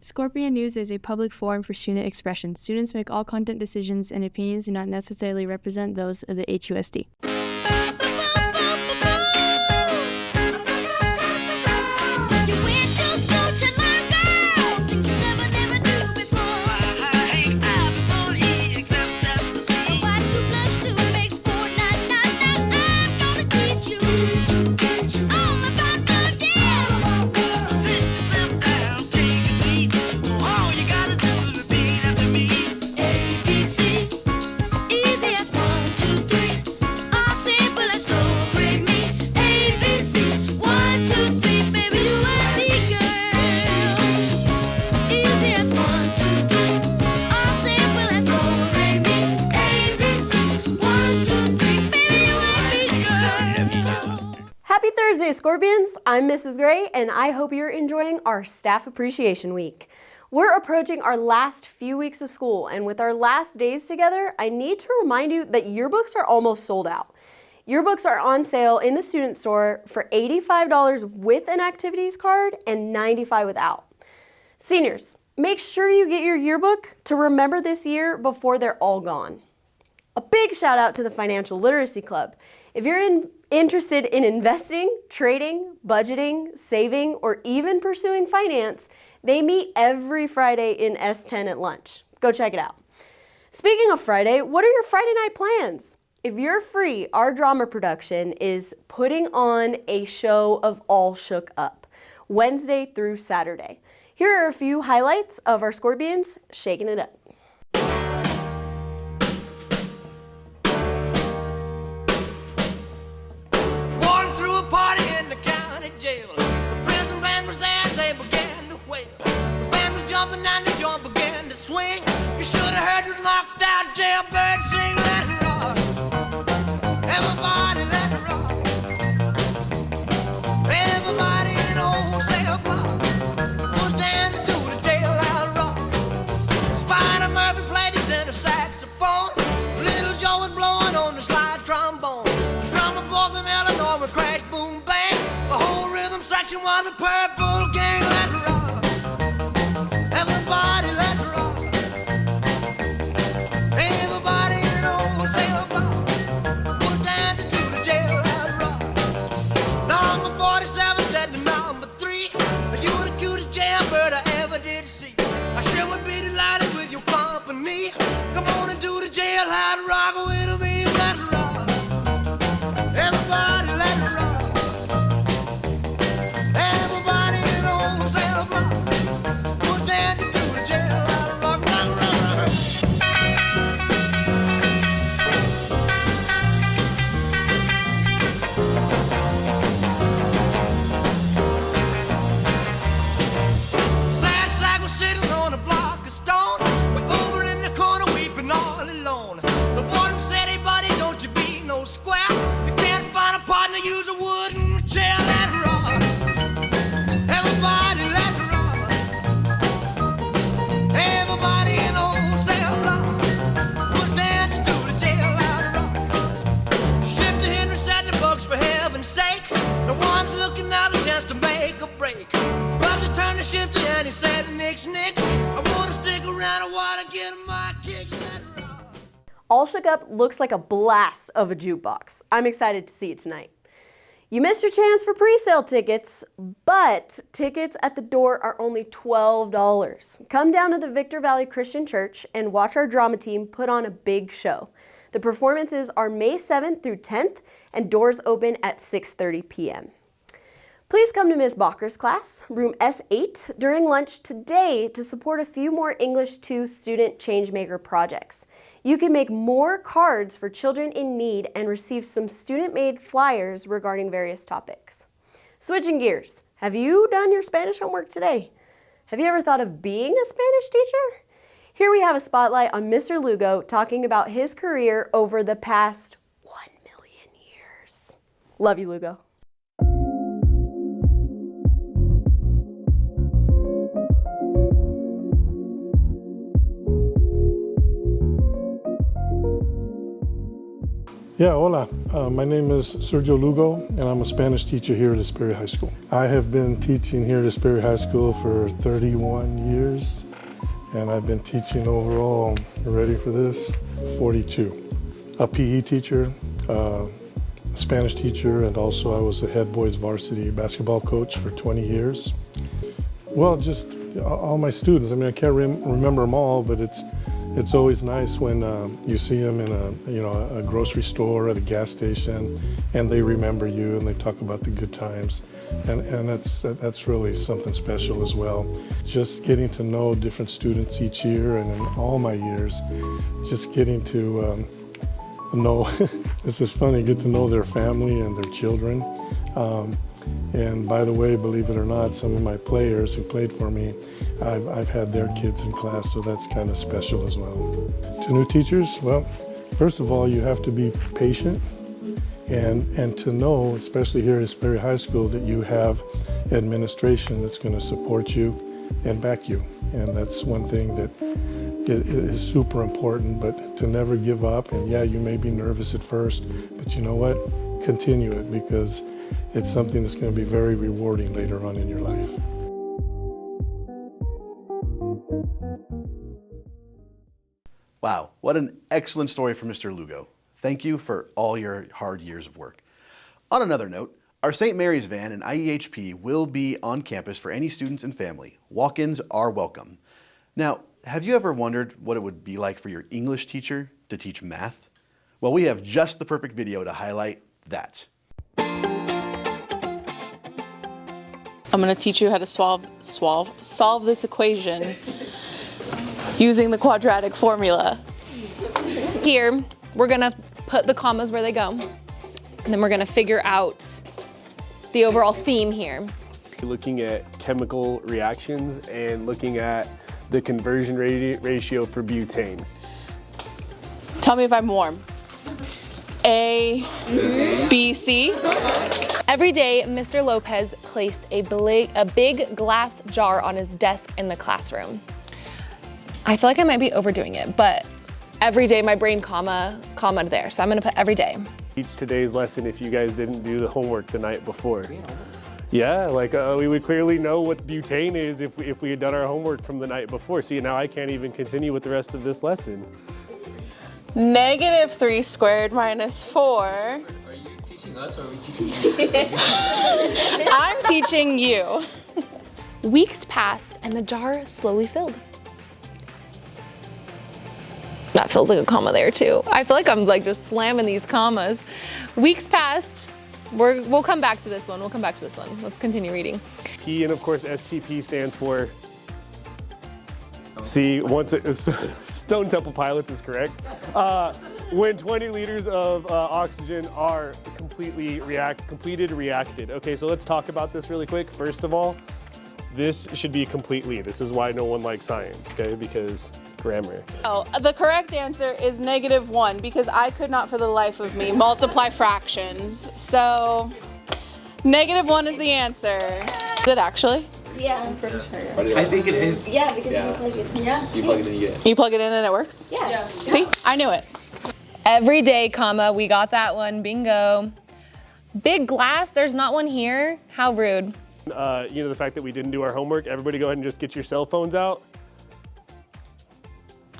Scorpion News is a public forum for student expression. Students make all content decisions, and opinions do not necessarily represent those of the HUSD. Happy Thursday, Scorpions! I'm Mrs. Gray, and I hope you're enjoying our Staff Appreciation Week. We're approaching our last few weeks of school, and with our last days together, I need to remind you that yearbooks are almost sold out. Yearbooks are on sale in the student store for $85 with an activities card and $95 without. Seniors, make sure you get your yearbook to remember this year before they're all gone. A big shout out to the Financial Literacy Club. If you're interested in investing, trading, budgeting, saving, or even pursuing finance, they meet every Friday in S10 at lunch. Go check it out. Speaking of Friday, what are your Friday night plans? If you're free, our drama production is putting on a show of All Shook Up, Wednesday through Saturday. Here are a few highlights of our Scorpions shaking it up. And the joint began to swing. You should have heard this knocked out jailbird sing. Let it rock. Everybody let it rock. Everybody in the wholesale block was dancing to the jailhouse rock. Spider Murphy played his tenor saxophone. Little Joe was blowing on the slide trombone. The drummer boy from Illinois would crash, boom, bang. The whole rhythm section was a purple gang. Let it rock. Everybody, let's rock. Everybody in the wholesale block was dancing to the jailhouse rock. Number 47 said to number 3, you're the cutest jailbird I ever did see. I sure would be delighted with your company. Come on and do the jailhouse rock with me. Let's rock. Everybody, let's rock. Everybody in the wholesale block. All Shook Up looks like a blast of a jukebox. I'm excited to see it tonight. You missed your chance for pre-sale tickets, but tickets at the door are only $12. Come down to the Victor Valley Christian Church and watch our drama team put on a big show. The performances are May 7th through 10th, and doors open at 6:30 p.m. Please come to Ms. Bacher's class, room S8, during lunch today to support a few more English 2 student changemaker projects. You can make more cards for children in need and receive some student-made flyers regarding various topics. Switching gears, have you done your Spanish homework today? Have you ever thought of being a Spanish teacher? Here we have a spotlight on Mr. Lugo talking about his career over the past 1 million years. Love you, Lugo. Yeah, hola. My name is Sergio Lugo, and I'm a Spanish teacher here at Hesperia High School. I have been teaching here at Hesperia High School for 31 years, and I've been teaching overall, ready for this, 42. A PE teacher, Spanish teacher, and also I was a head boys varsity basketball coach for 20 years. Well, just all my students. I mean, I can't remember them all, but it's always nice when you see them in a grocery store, at a gas station, and they remember you and they talk about the good times, and that's really something special as well. Just getting to know different students each year, and in all my years, just getting to know. This is funny. Get to know their family and their children. And by the way, believe it or not, some of my players who played for me, I've had their kids in class, so that's kind of special as well. To new teachers, well, first of all, you have to be patient and to know, especially here at Hesperia High School, that you have administration that's going to support you and back you. And that's one thing that is super important, but to never give up. And yeah, you may be nervous at first, but you know what? Continue it, because it's something that's going to be very rewarding later on in your life. Wow, what an excellent story from Mr. Lugo. Thank you for all your hard years of work. On another note, our St. Mary's van and IEHP will be on campus for any students and family. Walk-ins are welcome. Now, have you ever wondered what it would be like for your English teacher to teach math? Well, we have just the perfect video to highlight that. I'm going to teach you how to solve this equation using the quadratic formula. Here, we're going to put the commas where they go, and then we're going to figure out the overall theme here. Looking at chemical reactions and looking at the conversion ratio for butane. Tell me if I'm warm. A, B, C. Every day, Mr. Lopez placed a big glass jar on his desk in the classroom. I feel like I might be overdoing it, but every day my brain comma there. So I'm gonna put every day. Teach today's lesson if you guys didn't do the homework the night before. Yeah, like we would clearly know what butane is if we had done our homework from the night before. See, now I can't even continue with the rest of this lesson. -3 squared minus 4. Are you teaching us or are we teaching you? I'm teaching you. Weeks passed and the jar slowly filled. That feels like a comma there too. I feel like I'm like just slamming these commas. Weeks passed. We'll come back to this one. Let's continue reading. P, and of course STP stands for C. Stone Temple Pilots is correct. When 20 liters of oxygen are completed reacted. Okay, so let's talk about this really quick. First of all, this should be completely. This is why no one likes science, okay? Because grammar. Oh, the correct answer is -1 because I could not for the life of me multiply fractions. So -1 is the answer. Is it actually? Yeah, I'm pretty sure. I think it is. Yeah, because you plug it. Yeah. You plug it in, you get it. You plug it in and it works? Yeah. See, I knew it. Every day, comma, we got that one, bingo. Big glass, there's not one here. How rude. You know, the fact that we didn't do our homework, everybody go ahead and just get your cell phones out.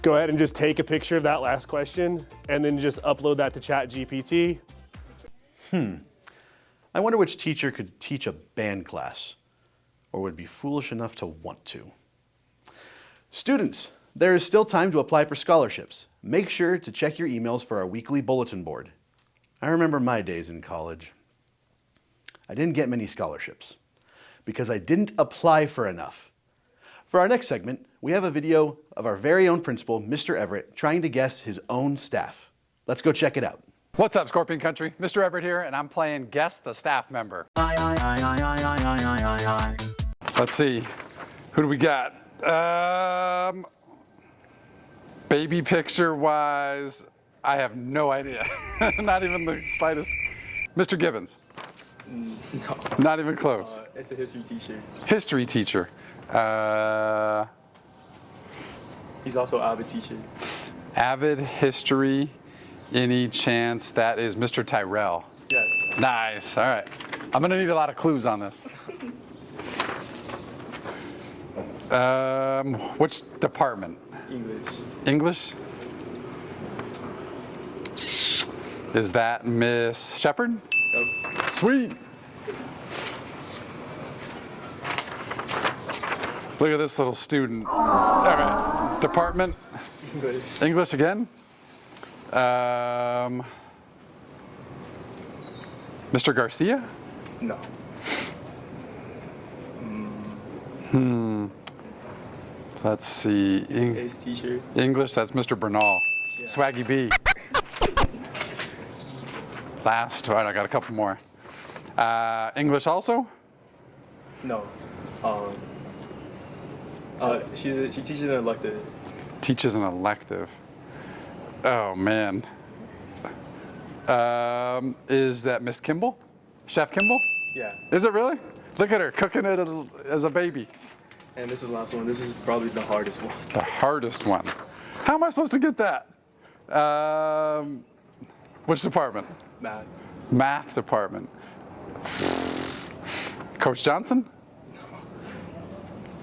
Go ahead and just take a picture of that last question and then just upload that to ChatGPT. I wonder which teacher could teach a band class or would be foolish enough to want to. Students, there is still time to apply for scholarships. Make sure to check your emails for our weekly bulletin board. I remember my days in college. I didn't get many scholarships because I didn't apply for enough. For our next segment, we have a video of our very own principal, Mr. Everett, trying to guess his own staff. Let's go check it out. What's up, Scorpion Country? Mr. Everett here, and I'm playing Guess the Staff Member. Let's see, who do we got? Baby picture-wise, I have no idea. Not even the slightest. Mr. Gibbons? No. Not even close. It's a history teacher. History teacher. He's also an avid teacher. Avid history Any chance that is Mr. Tyrell? Yes. Nice. All right. I'm going to need a lot of clues on this. Which department? English. English? Is that Miss Shepard? Nope. Sweet. Look at this little student. All right. Department? English. English again? Mr. Garcia? No. Let's see. Ace teacher. English, that's Mr. Bernal. Yeah. Swaggy B. Last, all right, I got a couple more. English also? No. She teaches an elective. Teaches an elective. Oh, man. Is that Miss Kimball? Chef Kimball? Yeah. Is it really? Look at her cooking it as a baby. And this is the last one. This is probably the hardest one. The hardest one. How am I supposed to get that? Which department? Math. Math department. Coach Johnson?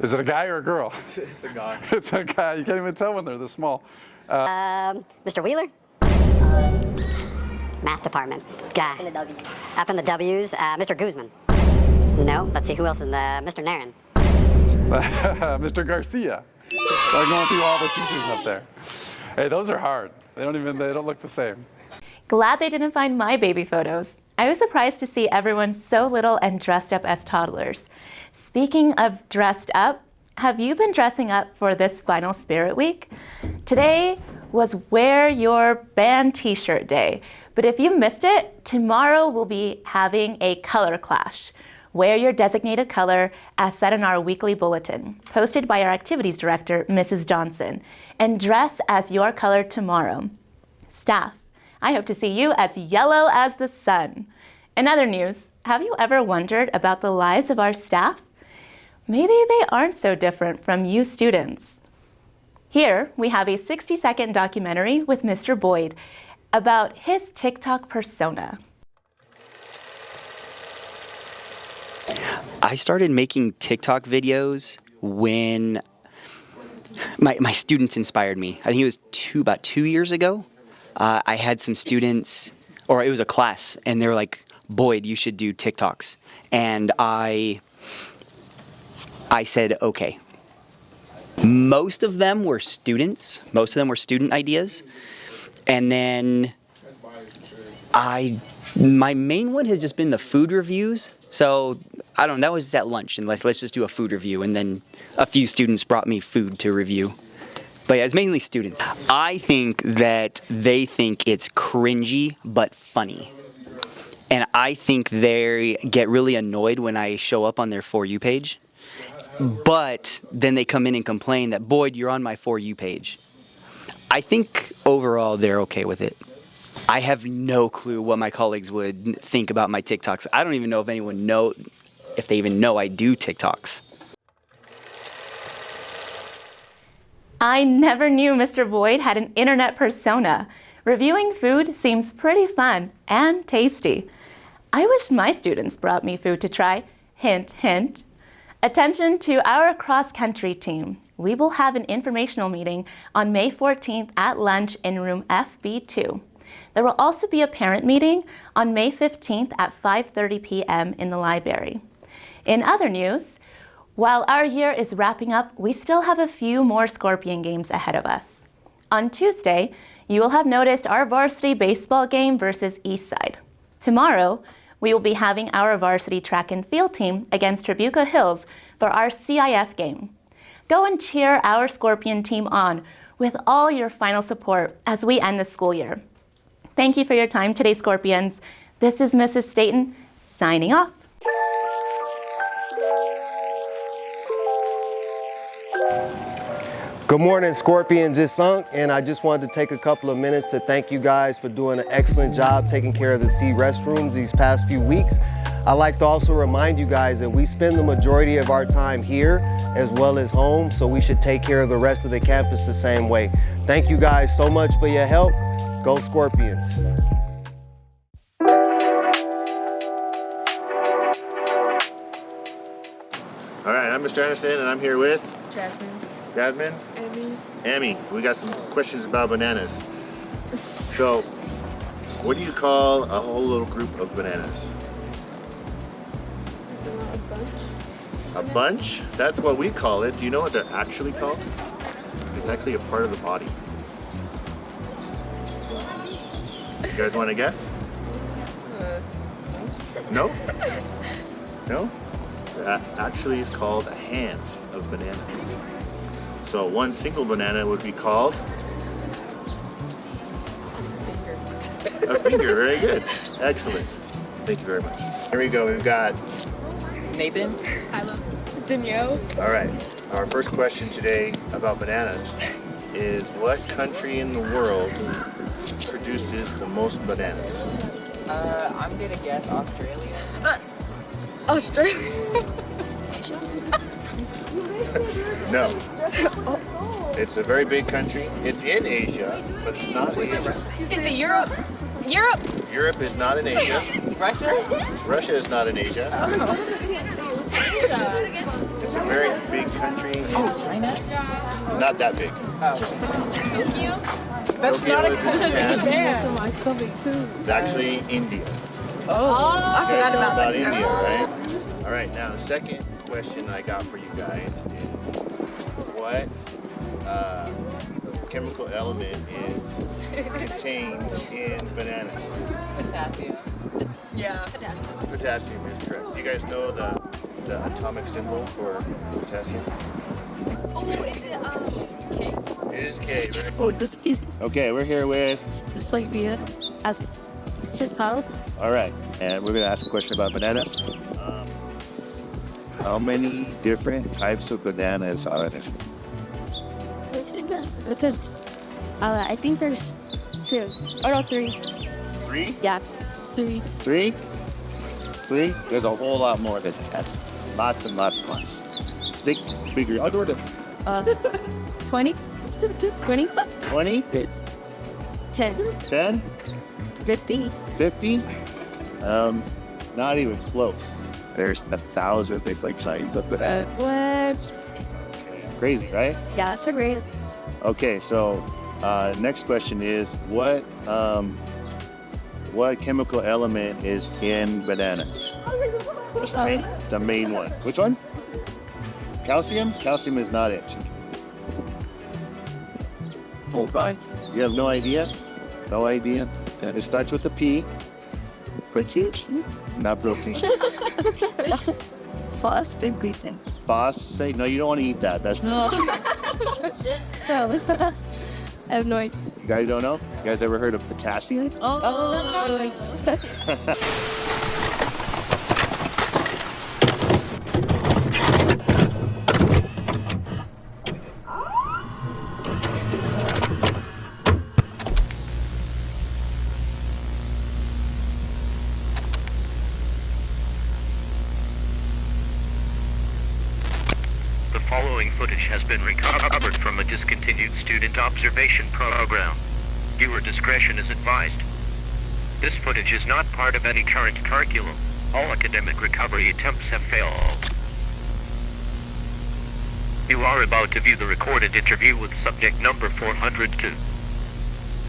Is it a guy or a girl? It's a guy. It's a guy. You can't even tell when they're this small. Mr. Wheeler? Math department. Guy. In the W's. Up in the W's. Mr. Guzman. No. Let's see, who else in the... Mr. Nairn. Mr. Garcia. They're going through all the teachers up there. Hey, those are hard. They don't look the same. Glad they didn't find my baby photos. I was surprised to see everyone so little and dressed up as toddlers. Speaking of dressed up, have you been dressing up for this final Spirit Week? Today was Wear Your Band t-shirt day, but if you missed it, tomorrow we'll be having a color clash. Wear your designated color as said in our weekly bulletin, posted by our activities director, Mrs. Johnson, and dress as your color tomorrow. Staff, I hope to see you as yellow as the sun. In other news, have you ever wondered about the lives of our staff? Maybe they aren't so different from you students. Here, we have a 60-second documentary with Mr. Boyd about his TikTok persona. I started making TikTok videos when my students inspired me. I think it was about 2 years ago. I had some students, or it was a class, and they were like, Boyd, you should do TikToks. And I said, okay. Most of them were students. Most of them were student ideas. And then my main one has just been the food reviews. So I don't know, that was at lunch, and let's just do a food review. And then a few students brought me food to review. But yeah, it's mainly students. I think that they think it's cringy but funny. And I think they get really annoyed when I show up on their For You page. But then they come in and complain that, Boyd, you're on my For You page. I think overall they're okay with it. I have no clue what my colleagues would think about my TikToks. I don't even know if they even know I do TikToks. I never knew Mr. Boyd had an internet persona. Reviewing food seems pretty fun and tasty. I wish my students brought me food to try. Hint, hint. Attention to our cross-country team. We will have an informational meeting on May 14th at lunch in room FB2. There will also be a parent meeting on May 15th at 5:30 p.m. in the library. In other news, while our year is wrapping up, we still have a few more Scorpion games ahead of us. On Tuesday, you will have noticed our varsity baseball game versus Eastside. Tomorrow, we will be having our varsity track and field team against Tribuca Hills for our CIF game. Go and cheer our Scorpion team on with all your final support as we end the school year. Thank you for your time today, Scorpions. This is Mrs. Staten signing off. Good morning, Scorpions. It's Sunk, and I just wanted to take a couple of minutes to thank you guys for doing an excellent job taking care of the C restrooms these past few weeks. I'd like to also remind you guys that we spend the majority of our time here as well as home, so we should take care of the rest of the campus the same way. Thank you guys so much for your help. Go Scorpions. All right, I'm Mr. Anderson, and I'm here with Jasmine. Jasmine, Amy. We got some questions about bananas. So, what do you call a whole little group of bananas? Is it not a bunch? A bunch? That's what we call it. Do you know what they're actually called? It's actually a part of the body. You guys want to guess? No? No? That actually is called a hand of bananas. So one single banana would be called a finger. Very good. Excellent. Thank you very much. Here we go. We've got Nathan. Kyla. Danielle. All right. Our first question today about bananas is what country in the world produces the most bananas? I'm gonna guess Australia. Australia. No. It's a very big country. It's in Asia, but it's not Asia. Is it Europe? Europe. Europe is not in Asia. Russia. Russia is not in Asia. What's Asia? It's a very big country. China. Not that big. Tokyo? Tokyo is in Japan. Damn. My stomach too. It's actually India. I forgot about that. India, right? All right, now the second question I got for you guys is what chemical element is contained in bananas? Potassium. Yeah. Potassium. Potassium is correct. Do you guys know the atomic symbol for potassium? Oh, is it K? It is K, right? Oh, this is Okay, we're here with... just like the as Chicago. All right, and we're going to ask a question about bananas. How many different types of bananas are there? Because I think there's 2 or no 3. 3? Yeah, 3. 3? 3? There's a whole lot more than that. Lots and lots and lots. Think bigger. I'll do it. 20. 20. 20? 10. 10? 50. 50? Not even close. There's 1,000 different kinds of bananas. What? Crazy, right? Yeah, that's a great. Okay, so next question is what chemical element is in bananas? The main one. Which one? Calcium? Calcium is not it. Okay. You have no idea? No idea? It starts with a P. Protein. Not protein. Phosphate gluten. Phosphate? No, you don't want to eat that. That's No. No. I have no idea. You guys don't know? You guys ever heard of potassium? The following footage has been recovered from a discontinued student observation program. Viewer discretion is advised. This footage is not part of any current curriculum. All academic recovery attempts have failed. You are about to view the recorded interview with subject number 402.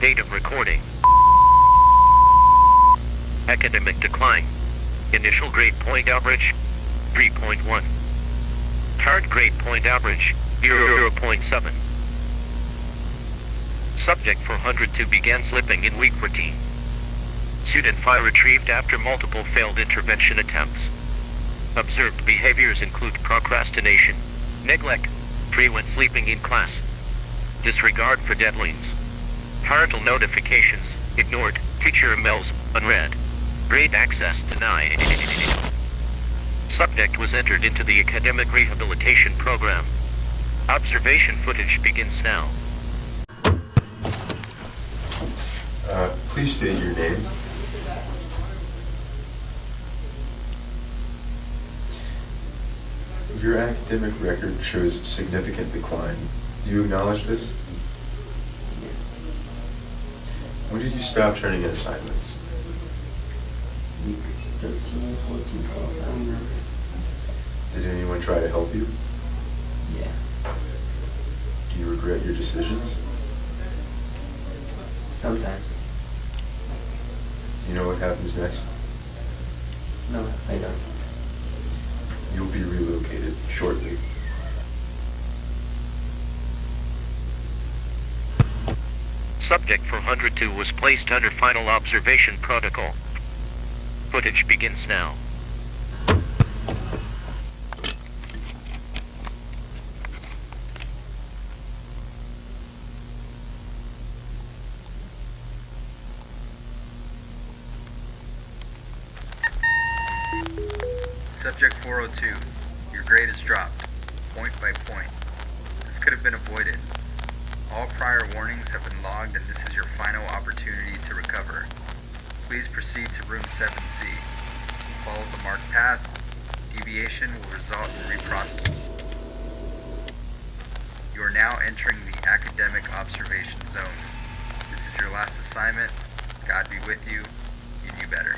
Date of recording. Academic decline. Initial grade point average, 3.1. Current grade point average, 0.7. Subject 402 began slipping in week 14. Student file retrieved after multiple failed intervention attempts. Observed behaviors include procrastination, neglect, frequent sleeping in class, disregard for deadlines, parental notifications, ignored, teacher emails, unread, grade access denied. Subject was entered into the academic rehabilitation program. Observation footage begins now. Please state your name. Your academic record shows significant decline. Do you acknowledge this? When did you stop turning in assignments? Week 13, 14, 12, I don't remember. Did anyone try to help you? Yeah. Do you regret your decisions? Sometimes. Do you know what happens next? No, I don't. You'll be relocated shortly. Subject 402 was placed under final observation protocol. Footage begins now. Subject 402, your grade is dropped, point by point. This could have been avoided. All prior warnings have been logged and this is your final opportunity to recover. Please proceed to room 7C. Follow the marked path. Deviation will result in reprocessing. You are now entering the academic observation zone. This is your last assignment. God be with you. You do better.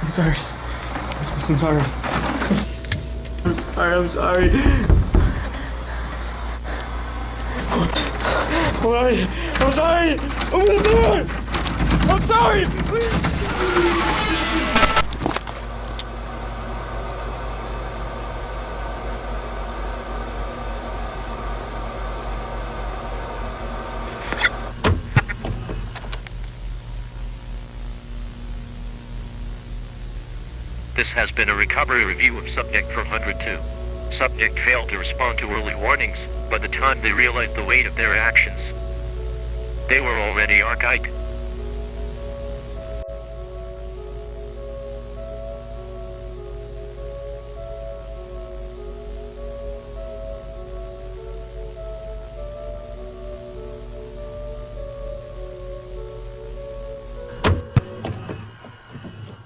I'm sorry. I'm sorry. I'm sorry. I'm sorry. Open the door. I'm sorry. This has been a recovery review of Subject 402. Subject failed to respond to early warnings. By the time they realized the weight of their actions, they were already archived.